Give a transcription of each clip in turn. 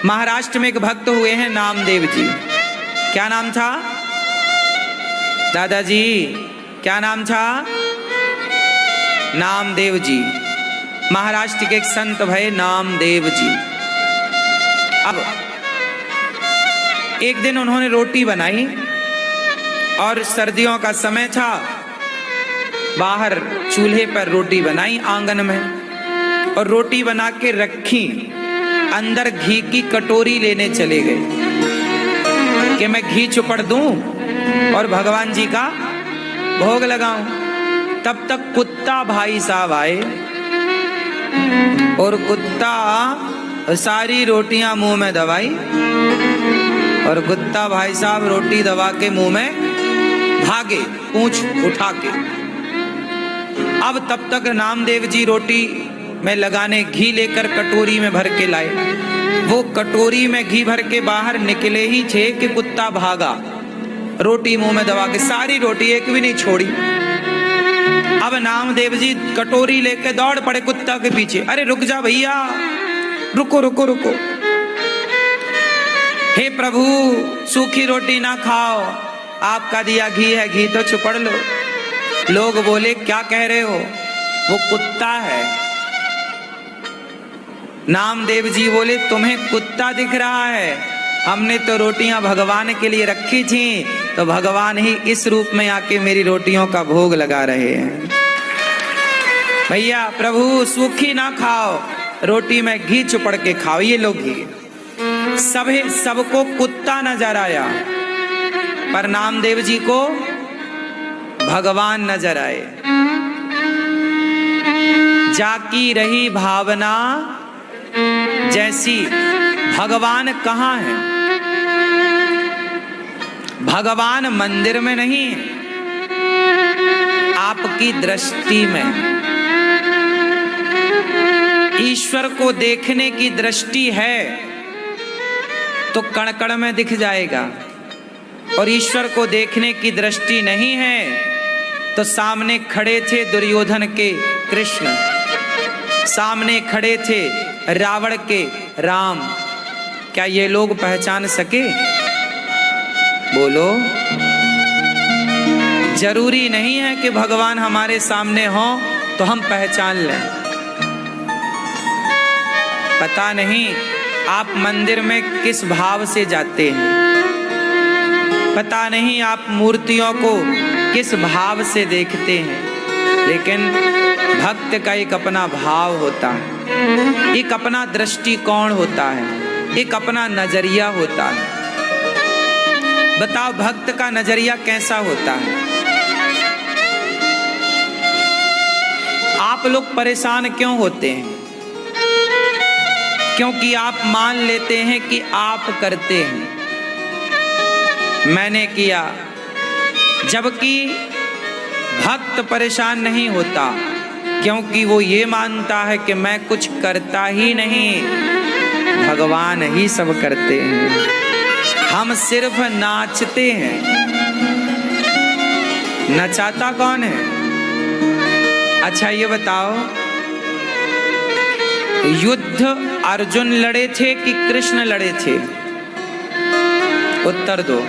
महाराष्ट्र में एक भक्त हुए हैं नामदेव जी। क्या नाम था दादाजी? क्या नाम था? नामदेव जी। महाराष्ट्र के एक संत भय नामदेव जी। अब एक दिन उन्होंने रोटी बनाई और सर्दियों का समय था। बाहर चूल्हे पर रोटी बनाई आंगन में, और रोटी बना के रखी। अंदर घी की कटोरी लेने चले गए कि मैं घी चुपड़ दूं और भगवान जी का भोग लगाऊं। तब तक कुत्ता भाई साहब आए और कुत्ता सारी रोटियां मुंह में दबाई, और कुत्ता भाई साहब रोटी दबा के मुंह में भागे पूंछ उठा के। अब तब तक नामदेव जी रोटी में लगाने घी लेकर कटोरी में भर के लाए। वो कटोरी में घी भर के बाहर निकले ही थे कि कुत्ता भागा, रोटी मुंह में दबा के, सारी रोटी एक भी नहीं छोड़ी। अब नामदेव जी कटोरी लेके दौड़ पड़े कुत्ता के पीछे। अरे रुक जा भैया, रुको रुको रुको, हे प्रभु सूखी रोटी ना खाओ, आपका दिया घी है, घी तो चुपड़ लो। लोग बोले क्या कह रहे हो, वो कुत्ता है। नामदेव जी बोले तुम्हें कुत्ता दिख रहा है, हमने तो रोटियां भगवान के लिए रखी थी, तो भगवान ही इस रूप में आके मेरी रोटियों का भोग लगा रहे हैं। भैया प्रभु सूखी ना खाओ, रोटी में घी चुपड़ के खाओ, ये लो घी। सबको कुत्ता नजर आया, पर नामदेव जी को भगवान नजर आए। जाकी रही भावना जैसी, भगवान कहाँ है? भगवान मंदिर में नहीं, आपकी दृष्टि में। ईश्वर को देखने की दृष्टि है तो कण कण में दिख जाएगा, और ईश्वर को देखने की दृष्टि नहीं है तो सामने खड़े थे दुर्योधन के कृष्ण, सामने खड़े थे रावण के राम, क्या ये लोग पहचान सके? बोलो। जरूरी नहीं है कि भगवान हमारे सामने हो तो हम पहचान लें। पता नहीं आप मंदिर में किस भाव से जाते हैं, पता नहीं आप मूर्तियों को किस भाव से देखते हैं, लेकिन भक्त का एक अपना भाव होता है, एक अपना दृष्टिकोण होता है, एक अपना नजरिया होता है। बताओ भक्त का नजरिया कैसा होता है? आप लोग परेशान क्यों होते हैं? क्योंकि आप मान लेते हैं कि आप करते हैं, मैंने किया, जबकि भक्त परेशान नहीं होता, क्योंकि वो ये मानता है कि मैं कुछ करता ही नहीं, भगवान ही सब करते हैं, हम सिर्फ नाचते हैं। नचाता कौन है? अच्छा ये बताओ, युद्ध अर्जुन लड़े थे कि कृष्ण लड़े थे? उत्तर दो।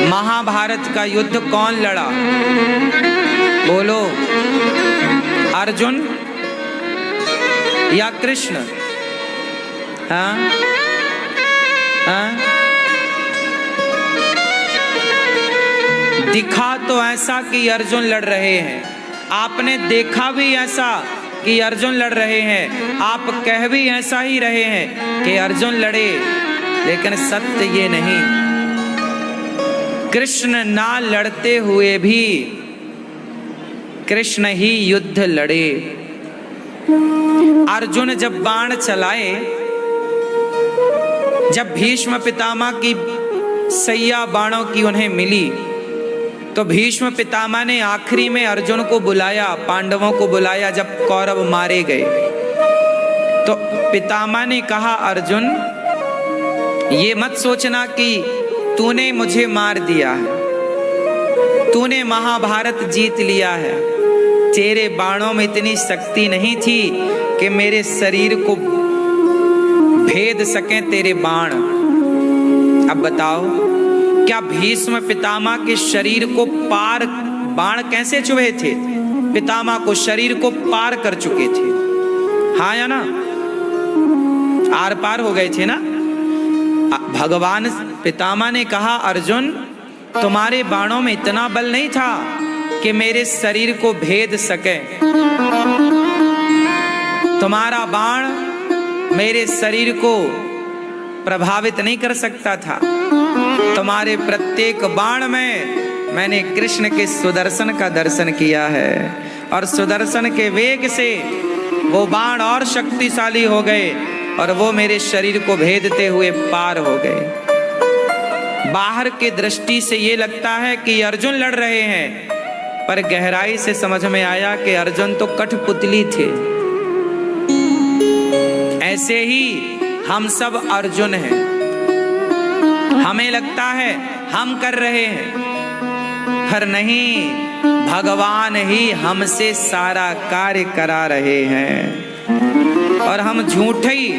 महाभारत का युद्ध कौन लड़ा? बोलो, अर्जुन या कृष्ण? हाँ हाँ, दिखा तो ऐसा कि अर्जुन लड़ रहे हैं, आपने देखा भी ऐसा कि अर्जुन लड़ रहे हैं, आप कह भी ऐसा ही रहे हैं कि अर्जुन लड़े, लेकिन सत्य ये नहीं। कृष्ण ना लड़ते हुए भी कृष्ण ही युद्ध लड़े। अर्जुन जब बाण चलाए, जब भीष्म पितामह की सैया बाणों की उन्हें मिली, तो भीष्म पितामह ने आखिरी में अर्जुन को बुलाया, पांडवों को बुलाया। जब कौरव मारे गए तो पितामह ने कहा, अर्जुन ये मत सोचना कि तूने मुझे मार दिया है, तूने महाभारत जीत लिया है, तेरे बाणों में इतनी शक्ति नहीं थी कि मेरे शरीर को भेद सकें तेरे बाण। अब बताओ, क्या भीष्म पितामह के शरीर को पार बाण कैसे चुभे थे? पितामह को शरीर को पार कर चुके थे, हाँ या ना? आर पार हो गए थे ना। भगवान पितामह ने कहा, अर्जुन तुम्हारे बाणों में इतना बल नहीं था कि मेरे शरीर को भेद सके। तुम्हारा बाण मेरे शरीर को प्रभावित नहीं कर सकता था। तुम्हारे प्रत्येक बाण में मैंने कृष्ण के सुदर्शन का दर्शन किया है, और सुदर्शन के वेग से वो बाण और शक्तिशाली हो गए और वो मेरे शरीर को भेदते हुए पार हो गए। बाहर की दृष्टि से ये लगता है कि अर्जुन लड़ रहे हैं, पर गहराई से समझ में आया कि अर्जुन तो कठपुतली थे। ऐसे ही हम सब अर्जुन हैं। हमें लगता है हम कर रहे हैं, पर नहीं, भगवान ही हमसे सारा कार्य करा रहे हैं। और हम झूठे ही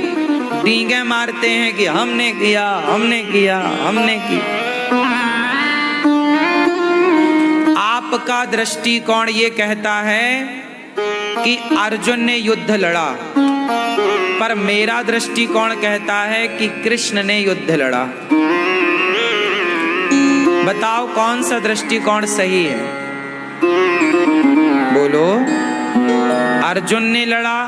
डींगे मारते हैं कि हमने किया, हमने किया, हमने किया। आपका दृष्टिकोण ये कहता है कि अर्जुन ने युद्ध लड़ा, पर मेरा दृष्टिकोण कहता है कि कृष्ण ने युद्ध लड़ा। बताओ कौन सा दृष्टिकोण सही है? बोलो, अर्जुन ने लड़ा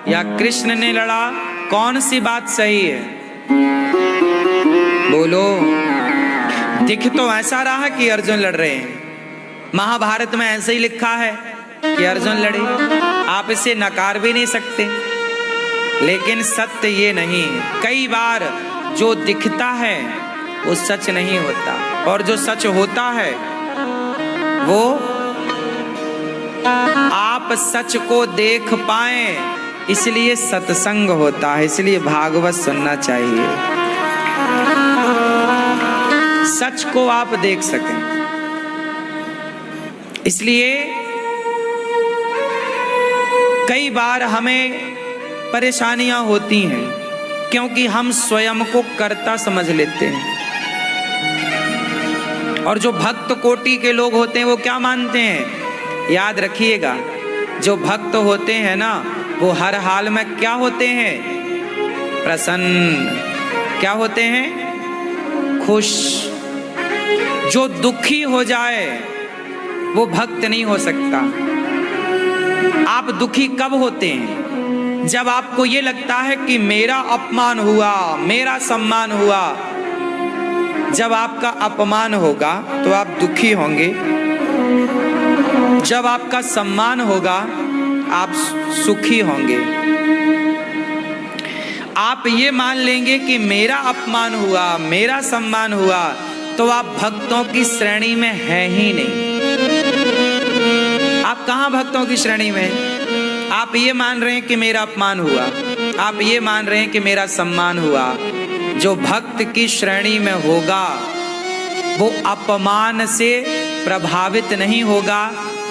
या कृष्ण ने लड़ा? कौन सी बात सही है? बोलो। दिख तो ऐसा रहा कि अर्जुन लड़ रहे हैं। महाभारत में ऐसे ही लिखा है कि अर्जुन लड़े, आप इसे नकार भी नहीं सकते, लेकिन सत्य ये नहीं है। कई बार जो दिखता है वो सच नहीं होता, और जो सच होता है वो आप सच को देख पाएं, इसलिए सत्संग होता है, इसलिए भागवत सुनना चाहिए। सच को आप देख सकें, इसलिए कई बार हमें परेशानियां होती हैं, क्योंकि हम स्वयं को कर्ता समझ लेते हैं। और जो भक्त कोटि के लोग होते हैं वो क्या मानते हैं? याद रखिएगा, जो भक्त होते हैं ना, वो हर हाल में क्या होते हैं? प्रसन्न। क्या होते हैं? खुश। जो दुखी हो जाए वो भक्त नहीं हो सकता। आप दुखी कब होते हैं? जब आपको ये लगता है कि मेरा अपमान हुआ, मेरा सम्मान हुआ। जब आपका अपमान होगा तो आप दुखी होंगे, जब आपका सम्मान होगा आप सुखी होंगे। आप ये मान लेंगे कि मेरा अपमान हुआ, मेरा सम्मान हुआ, तो आप भक्तों की श्रेणी में है ही नहीं। आप कहाँ भक्तों की श्रेणी में? आप ये मान रहे हैं कि मेरा अपमान हुआ, आप ये मान रहे हैं कि मेरा सम्मान हुआ। जो भक्त की श्रेणी में होगा वो अपमान से प्रभावित नहीं होगा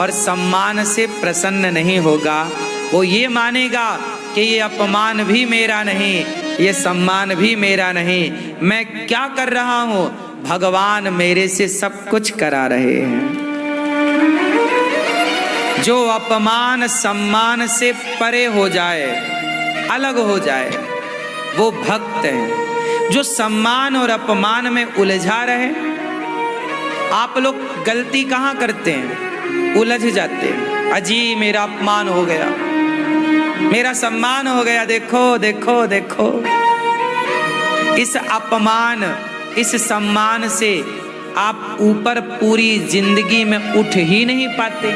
और सम्मान से प्रसन्न नहीं होगा। वो ये मानेगा कि ये अपमान भी मेरा नहीं, ये सम्मान भी मेरा नहीं, मैं क्या कर रहा हूँ? भगवान मेरे से सब कुछ करा रहे हैं। जो अपमान सम्मान से परे हो जाए, अलग हो जाए, वो भक्त है। जो सम्मान और अपमान में उलझा रहे, आप लोग गलती कहाँ करते हैं? उलझ जाते हैं। अजी मेरा अपमान हो गया, मेरा सम्मान हो गया, देखो देखो देखो। इस अपमान, इस सम्मान से आप ऊपर पूरी जिंदगी में उठ ही नहीं पाते।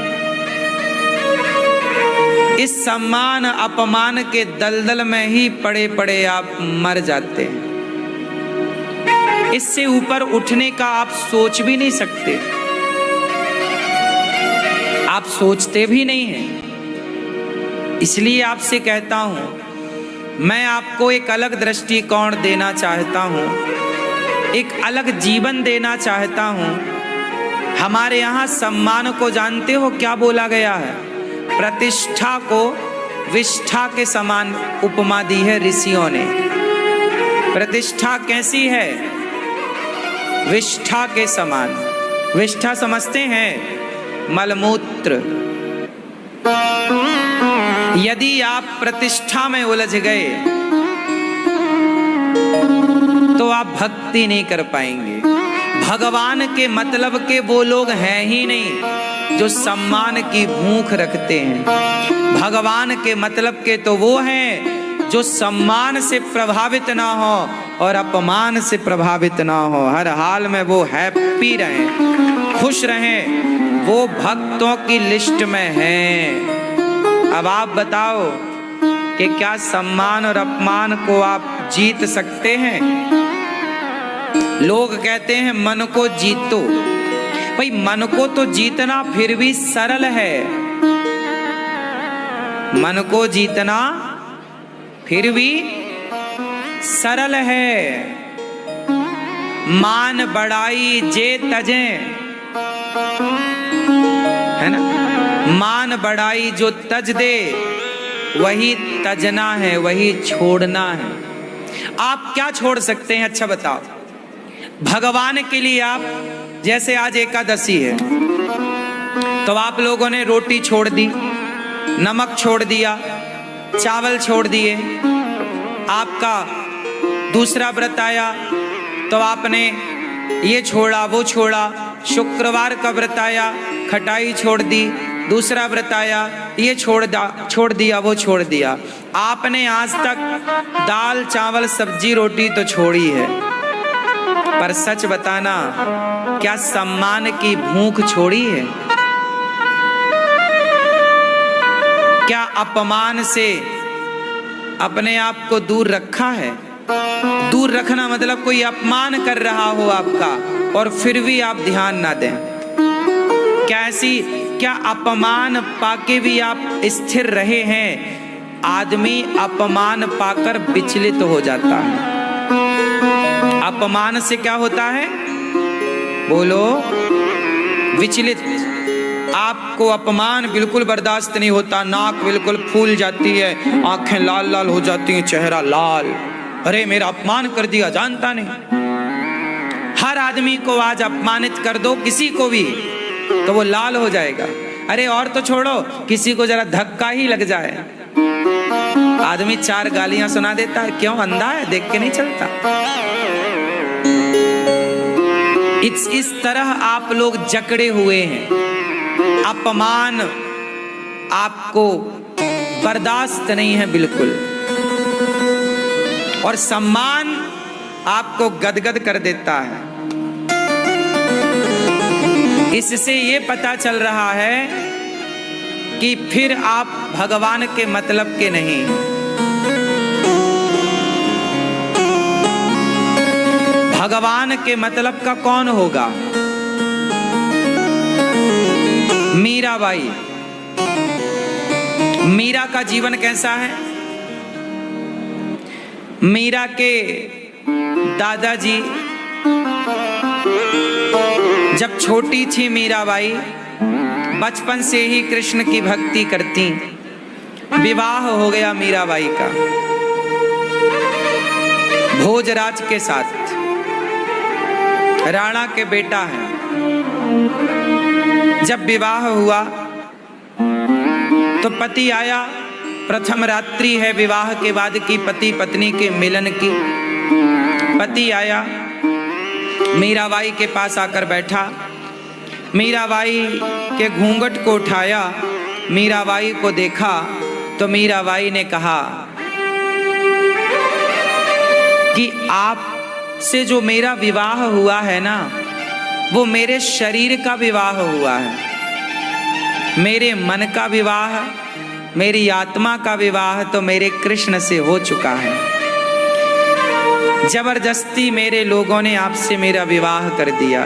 इस सम्मान अपमान के दलदल में ही पड़े पड़े आप मर जाते हैं। इससे ऊपर उठने का आप सोच भी नहीं सकते, आप सोचते भी नहीं हैं। इसलिए आपसे कहता हूं, मैं आपको एक अलग दृष्टिकोण देना चाहता हूं, एक अलग जीवन देना चाहता हूं। हमारे यहाँ सम्मान को जानते हो क्या बोला गया है? प्रतिष्ठा को विष्ठा के समान उपमा दी है ऋषियों ने। प्रतिष्ठा कैसी है? विष्ठा के समान। विष्ठा समझते हैं? मलमूत्र। यदि आप प्रतिष्ठा में उलझ गए तो आप भक्ति नहीं कर पाएंगे। भगवान के मतलब के वो लोग हैं ही नहीं जो सम्मान की भूख रखते हैं। भगवान के मतलब के तो वो हैं जो सम्मान से प्रभावित ना हो और अपमान से प्रभावित ना हो। हर हाल में वो हैप्पी रहें, खुश रहें, वो भक्तों की लिस्ट में हैं। अब आप बताओ कि क्या सम्मान और अपमान को आप जीत सकते हैं? लोग कहते हैं मन को जीतो। भाई मन को तो जीतना फिर भी सरल है। मन को जीतना फिर भी सरल है। मान बढ़ाई जे तजे, है ना? मान बढ़ाई जो तज दे वही तजना है, वही छोड़ना है। आप क्या छोड़ सकते हैं? अच्छा बताओ। भगवान के लिए आप, जैसे आज एकादशी है तो आप लोगों ने रोटी छोड़ दी, नमक छोड़ दिया, चावल छोड़ दिए। आपका दूसरा व्रत आया तो आपने ये छोड़ा वो छोड़ा। शुक्रवार का व्रत आया, खटाई छोड़ दी। दूसरा व्रत आया, ये छोड़ दिया वो छोड़ दिया। आपने आज तक दाल चावल सब्जी रोटी तो छोड़ी है, पर सच बताना, क्या सम्मान की भूख छोड़ी है? क्या अपमान से अपने आप को दूर रखा है? दूर रखना मतलब कोई अपमान कर रहा हो आपका और फिर भी आप ध्यान ना दें। क्या अपमान पाके भी आप स्थिर रहे हैं? आदमी अपमान पाकर विचलित हो जाता है। अपमान से क्या होता है? बोलो। विचलित। आपको अपमान बिल्कुल बर्दाश्त नहीं होता, नाक बिल्कुल फूल जाती है, आंखें लाल लाल हो जाती हैं, चेहरा लाल। अरे मेरा अपमान कर दिया, जानता नहीं। हर आदमी को आज अपमानित कर दो, किसी को भी, तो वो लाल हो जाएगा। अरे और तो छोड़ो, किसी को जरा धक्का ही लग जाए, आदमी 4 गालियां सुना देता है। क्यों? अंधा है, देख के नहीं चलता। इस तरह आप लोग जकड़े हुए हैं। अपमान आपको बर्दाश्त नहीं है बिल्कुल, और सम्मान आपको गदगद कर देता है। इससे ये पता चल रहा है कि फिर आप भगवान के मतलब के नहीं हैं। भगवान के मतलब का कौन होगा? मीराबाई। मीरा का जीवन कैसा है? मीरा के दादाजी जब छोटी थी मीराबाई, बचपन से ही कृष्ण की भक्ति करती। विवाह हो गया मीराबाई का भोजराज के साथ, राणा के बेटा है। जब विवाह हुआ तो पति आया। प्रथम रात्रि है विवाह के बाद की, पति पत्नी के मिलन की। पति आया, मीराबाई के पास आकर बैठा। मीराबाई के घूंघट को उठाया, मीराबाई को देखा तो मीराबाई ने कहा कि आपसे जो मेरा विवाह हुआ है ना, वो मेरे शरीर का विवाह हुआ है, मेरे मन का विवाह, मेरी आत्मा का विवाह तो मेरे कृष्ण से हो चुका है। जबरदस्ती मेरे लोगों ने आपसे मेरा विवाह कर दिया।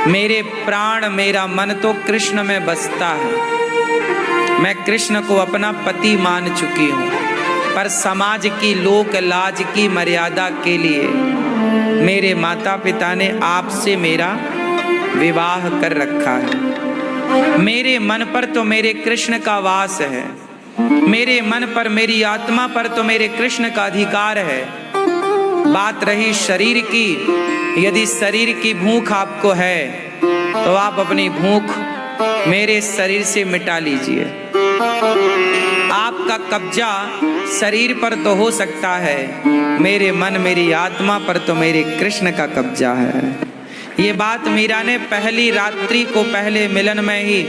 मेरे प्राण मेरा मन तो कृष्ण में बसता है। मैं कृष्ण को अपना पति मान चुकी हूँ, पर समाज की लोक लाज की मर्यादा के लिए मेरे माता पिता ने आपसे मेरा विवाह कर रखा है। मेरे मन पर तो मेरे कृष्ण का वास है, मेरे मन पर मेरी आत्मा पर तो मेरे कृष्ण का अधिकार है। बात रही शरीर की, यदि शरीर की भूख आपको है तो आप अपनी भूख मेरे शरीर से मिटा लीजिए। आपका कब्जा शरीर पर तो हो सकता है, मेरे मन मेरी आत्मा पर तो मेरे कृष्ण का कब्जा है। ये बात मीरा ने पहली रात्रि को, पहले मिलन में ही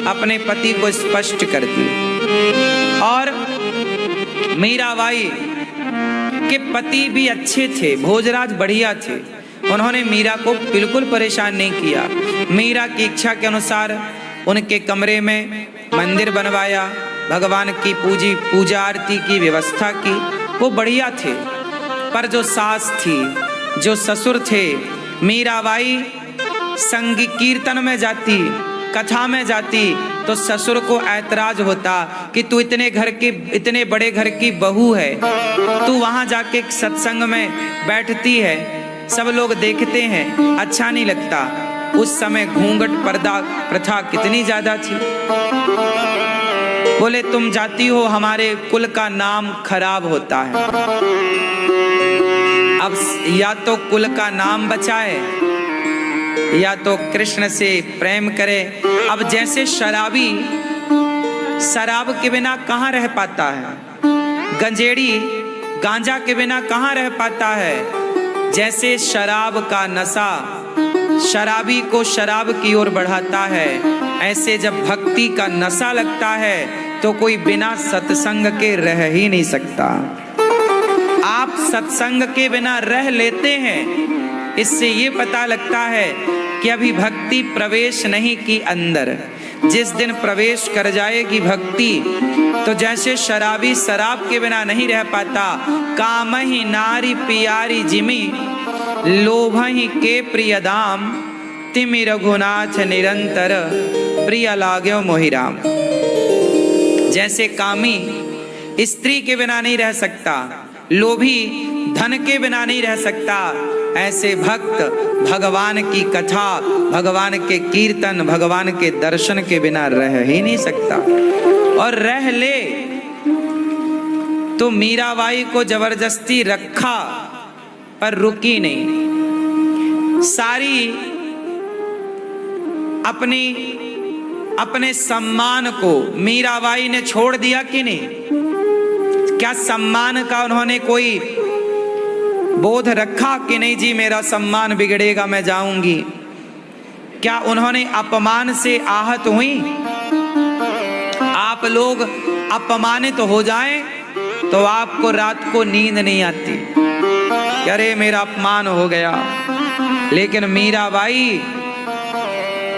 अपने पति को स्पष्ट कर दी। और मीराबाई के पति भी अच्छे थे, भोजराज बढ़िया थे, उन्होंने मीरा को बिल्कुल परेशान नहीं किया। मीरा की इच्छा के अनुसार उनके कमरे में मंदिर बनवाया, भगवान की पूजा आरती की व्यवस्था की, वो बढ़िया थे। पर जो सास थी, जो ससुर थे, मीराबाई संग कीर्तन में जाती, कथा में जाती तो ससुर को ऐतराज होता कि तू इतने बड़े घर की बहू है, तू वहां जाके सत्संग में बैठती है, सब लोग देखते हैं, अच्छा नहीं लगता। उस समय घूंघट पर्दा प्रथा कितनी ज्यादा थी। बोले तुम जाती हो, हमारे कुल का नाम खराब होता है। अब या तो कुल का नाम बचाए या तो कृष्ण से प्रेम करे। अब जैसे शराबी शराब के बिना कहाँ रह पाता है, गंजेड़ी गांजा के बिना कहाँ रह पाता है, जैसे शराब का नशा शराबी को शराब की ओर बढ़ाता है, ऐसे जब भक्ति का नशा लगता है तो कोई बिना सत्संग के रह ही नहीं सकता। आप सत्संग के बिना रह लेते हैं, इससे ये पता लगता है कि अभी भक्ति प्रवेश नहीं की अंदर। जिस दिन प्रवेश कर जाएगी भक्ति तो जैसे शराबी शराब के बिना नहीं रह पाता, काम ही नारी प्यारी जिमी लोभहि के प्रिय दाम, तिमि रघुनाथ निरंतर प्रिय लाग्यो मोहिराम। जैसे कामी स्त्री के बिना नहीं रह सकता, लोभी धन के बिना नहीं रह सकता, ऐसे भक्त भगवान की कथा, भगवान के कीर्तन, भगवान के दर्शन के बिना रह ही नहीं सकता। और रह ले तो मीराबाई को जबरदस्ती रखा पर रुकी नहीं। सारी अपने सम्मान को मीराबाई ने छोड़ दिया कि नहीं? क्या सम्मान का उन्होंने कोई बोध रखा कि नहीं जी मेरा सम्मान बिगड़ेगा मैं जाऊंगी? क्या उन्होंने अपमान से आहत हुई? आप लोग अपमानित हो जाएं तो आपको रात को नींद नहीं आती, अरे मेरा अपमान हो गया। लेकिन मीराबाई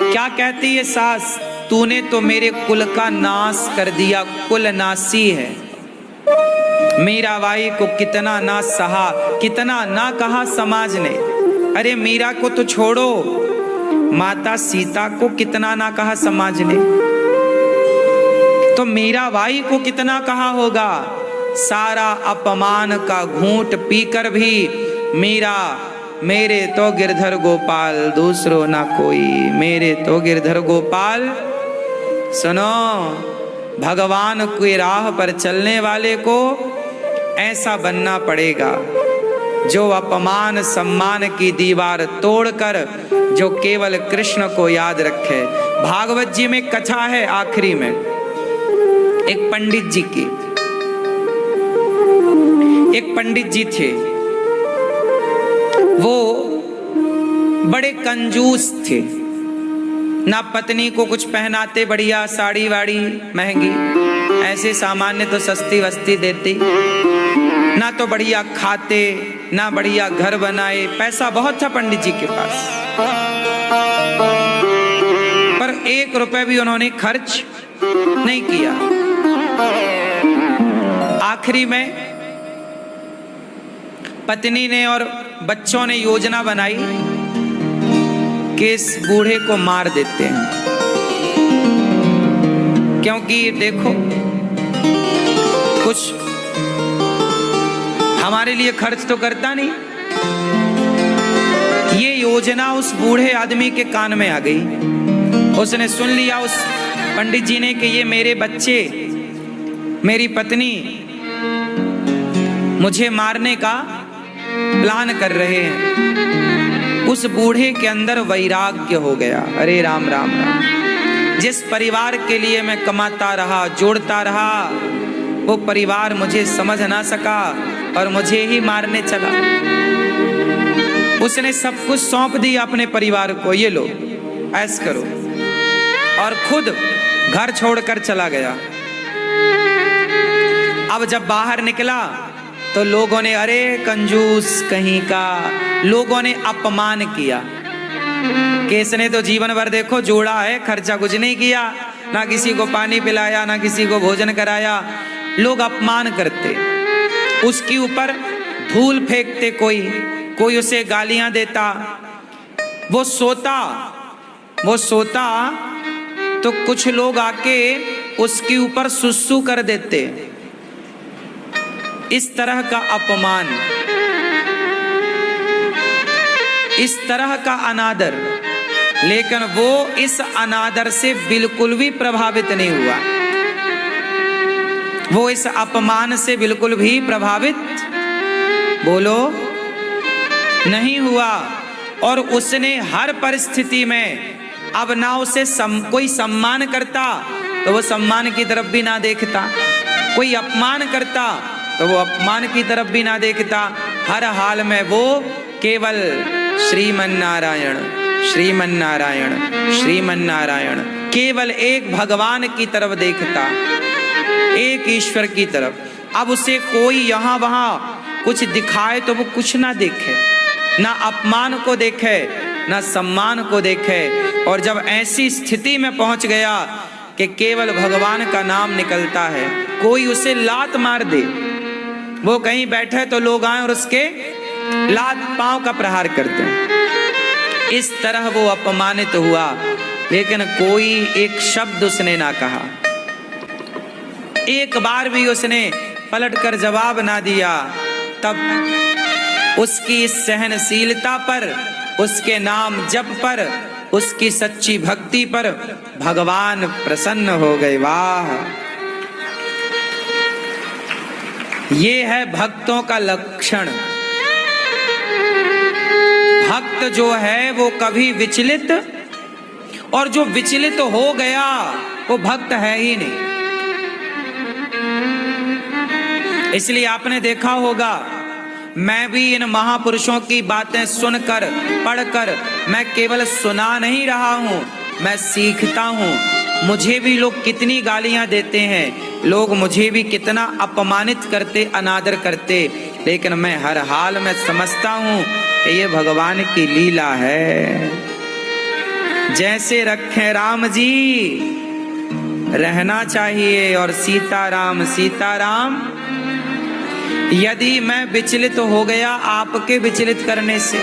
क्या कहती है सास, तूने तो मेरे कुल का नाश कर दिया, कुल नासी है। मीराबाई को कितना ना सहा, कितना ना कहा समाज ने। अरे मीरा को तो छोड़ो, माता सीता को कितना ना कहा समाज ने, तो मीराबाई को कितना कहा होगा। सारा अपमान का घूंट पीकर भी मीरा, मेरे तो गिरधर गोपाल दूसरो ना कोई, मेरे तो गिरधर गोपाल। सुनो, भगवान की राह पर चलने वाले को ऐसा बनना पड़ेगा जो अपमान सम्मान की दीवार तोड़कर जो केवल कृष्ण को याद रखे। भागवत जी में कथा है आखिरी में, एक पंडित जी की। एक पंडित जी थे, वो बड़े कंजूस थे, ना पत्नी को कुछ पहनाते बढ़िया साड़ी वाड़ी महंगी, ऐसे सामान्य तो सस्ती वस्ती देती, ना तो बढ़िया खाते, ना बढ़िया घर बनाए। पैसा बहुत था पंडित जी के पास, पर 1 रुपए भी उन्होंने खर्च नहीं किया। आखिरी में पत्नी ने और बच्चों ने योजना बनाई कि इस बूढ़े को मार देते हैं, क्योंकि देखो कुछ हमारे लिए खर्च तो करता नहीं। ये योजना उस बूढ़े आदमी के कान में आ गई। उसने सुन लिया उस पंडित जी ने कि ये मेरे बच्चे, मेरी पत्नी मुझे मारने का प्लान कर रहे हैं। उस बूढ़े के अंदर वैराग्य हो गया। अरे राम राम राम, जिस परिवार के लिए मैं कमाता रहा, जोड़ता रहा, वो परिवार मुझे समझ ना सका और मुझे ही मारने चला। उसने सब कुछ सौंप दिया अपने परिवार को, ये लो ऐस करो, और खुद घर छोड़कर चला गया। अब जब बाहर निकला तो लोगों ने, अरे कंजूस कहीं का, लोगों ने अपमान किया कि इसने तो जीवन भर देखो जोड़ा है, खर्चा कुछ नहीं किया, ना किसी को पानी पिलाया, ना किसी को भोजन कराया। लोग अपमान करते, उसके ऊपर धूल फेंकते, कोई उसे गालियां देता। वो सोता तो कुछ लोग आके उसके ऊपर सुसु कर देते। इस तरह का अपमान, इस तरह का अनादर, लेकिन वो इस अनादर से बिल्कुल भी प्रभावित नहीं हुआ। वो इस अपमान से बिल्कुल भी प्रभावित, बोलो, नहीं हुआ। और उसने हर परिस्थिति में, अब ना उसे कोई सम्मान करता तो वो सम्मान की तरफ भी ना देखता, कोई अपमान करता तो वो अपमान की तरफ भी ना देखता। हर हाल में वो केवल श्रीमन नारायण, श्रीमन नारायण, श्रीमन नारायण, केवल एक भगवान की तरफ देखता, एक ईश्वर की तरफ। अब उसे कोई यहाँ वहाँ कुछ दिखाए तो वो कुछ ना देखे, ना अपमान को देखे, ना सम्मान को देखे। और जब ऐसी स्थिति में पहुंच गया कि केवल भगवान का नाम निकलता है, कोई उसे लात मार दे, वो कहीं बैठे तो लोग आए और उसके लात पांव का प्रहार करते हैं। इस तरह वो अपमानित हुआ, लेकिन कोई एक शब्द उसने ना कहा, एक बार भी उसने पलटकर जवाब ना दिया। तब उसकी इस सहनशीलता पर, उसके नाम जप पर, उसकी सच्ची भक्ति पर भगवान प्रसन्न हो गए। वाह, ये है भक्तों का लक्षण। भक्त जो है वो कभी विचलित, और जो विचलित हो गया वो भक्त है ही नहीं। इसलिए आपने देखा होगा, मैं भी इन महापुरुषों की बातें सुनकर, पढ़कर, मैं केवल सुना नहीं रहा हूं, मैं सीखता हूं। मुझे भी लोग कितनी गालियां देते हैं, लोग मुझे भी कितना अपमानित करते, अनादर करते, लेकिन मैं हर हाल में समझता हूं कि ये भगवान की लीला है। जैसे रखे राम जी रहना चाहिए, और सीताराम सीताराम। यदि मैं विचलित हो गया आपके विचलित करने से,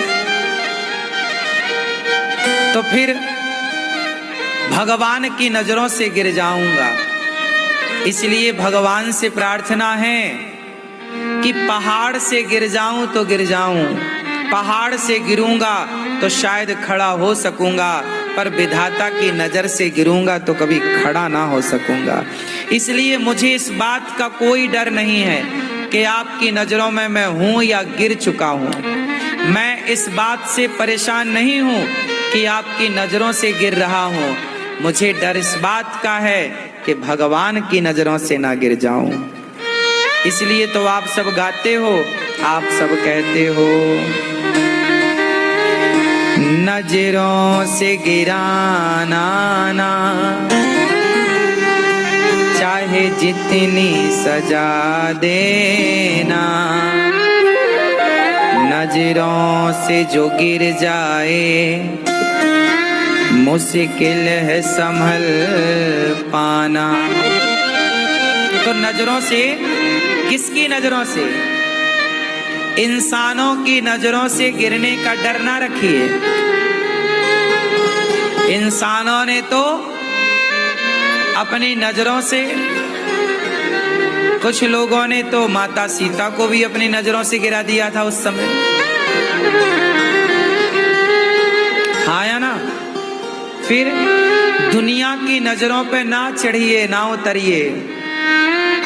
तो फिर भगवान की नजरों से गिर जाऊंगा। इसलिए भगवान से प्रार्थना है कि पहाड़ से गिर जाऊं तो गिर जाऊं, पहाड़ से गिरूंगा तो शायद खड़ा हो सकूंगा, पर विधाता की नजर से गिरूंगा तो कभी खड़ा ना हो सकूंगा। इसलिए मुझे इस बात का कोई डर नहीं है कि आपकी नजरों में मैं हूं या गिर चुका हूं। मैं इस बात से परेशान नहीं हूं कि आपकी नजरों से गिर रहा हूं। मुझे डर इस बात का है कि भगवान की नजरों से ना गिर जाऊं। इसलिए तो आप सब गाते हो, आप सब कहते हो, नजरों से गिराना ना, चाहे जितनी सजा देना। नजरों से जो गिर जाए, मुश्किल है संभल पाना। तो नजरों से, किसकी नजरों से? इंसानों की नजरों से गिरने का डर ना रखिए। इंसानों ने तो अपनी नजरों से, कुछ लोगों ने तो माता सीता को भी अपनी नजरों से गिरा दिया था उस समय। हाँ या ना? फिर दुनिया की नजरों पे ना चढ़िए, ना उतरिए।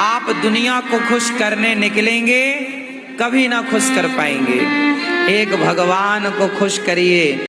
आप दुनिया को खुश करने निकलेंगे कभी ना खुश कर पाएंगे। एक भगवान को खुश करिए।